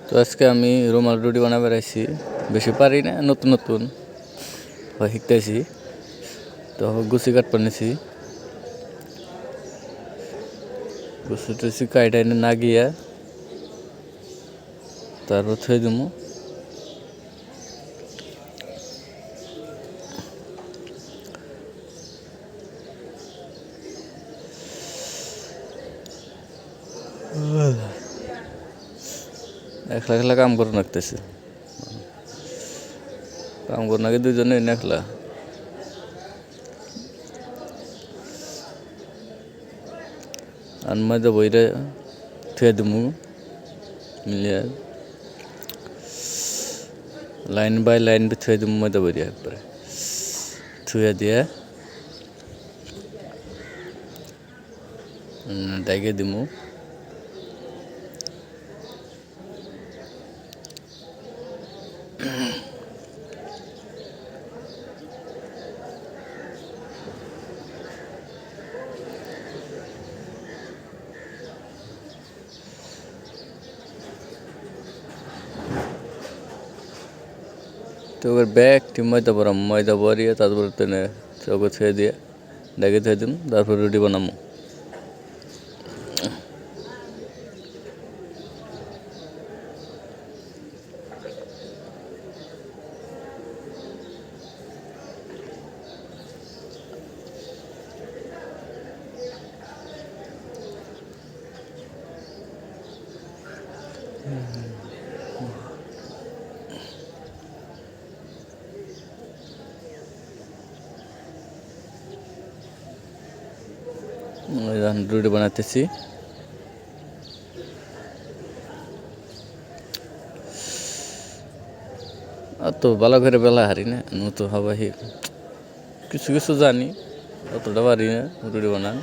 তো আজকে আমি রুমাল রুটি বানাবার আইছি, বেশি পারি না, নতুন নতুন শিখতেছি। তো গুছি কাটবার নিছি, গুছি টুছি কাইটা এনে না গিয়া তারপর থুয়ে দিমু। একলা একলা কাম করে রাখতেছে, কাম করে নাকি দুজনে একলা। আর ময়দা বইরে থুয়ে দিমু মিলিয়ে, লাইন বাই লাইন থুয়ে দিমু ময়দা বইরে একবারে থুয়ে দিয়ে ডাইকে দিমু। তো এবার ব্যাগ টিম ময়দা ভরিয়ে তারপর তেনে চৌকো ছুঁয়ে দিয়ে ডেকে থুয়ে দিন, তারপর রুটি বানাবো। রুটি বানাতেছি। অত ভালো করে বেলা হারি না, নতুন হবা কিছু কিছু জানি, অতটা পারি না রুটি বানান।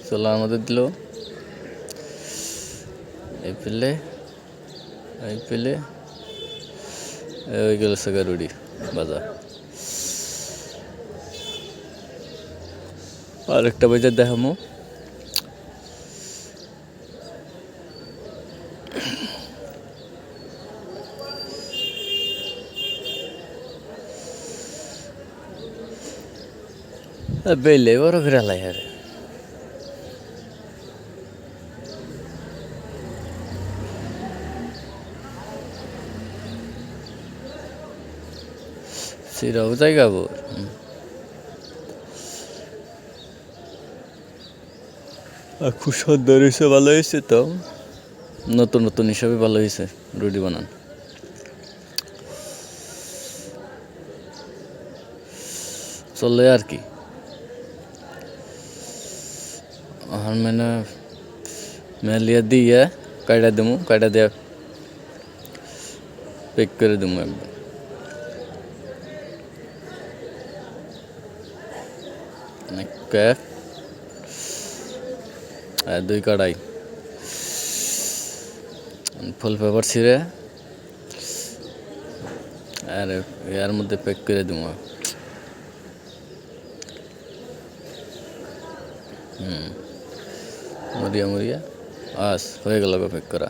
চোলার মধ্যে দিল এই পেলে ওই গেল সাগা রুটি বাজা। আর একটা বাজে দেখামো, বেলে বড় করে লাই আরে সিরাও জায়গা বর। খুব সুন্দর হয়েছে, ভালো হয়েছে। তো নতুন নতুন হিসাবে ভালো হয়েছে রুটি বানান। চলে আর কি, আর মানে মেলিয়া দিয়ে কাইটা দেবো, কাইটা দিয়ে পেক করে দেবো একদম। আর 2 কড়াই ফুল পেপার ছিঁড়ে আর এর মধ্যে প্যাক করে দেবো। মরিয়া মরিয়া আস হয়ে গেল প্যাক করা।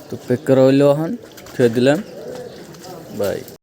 তো প্যাক করা হইলো, এখন খেয়ে দিলাম, বাই।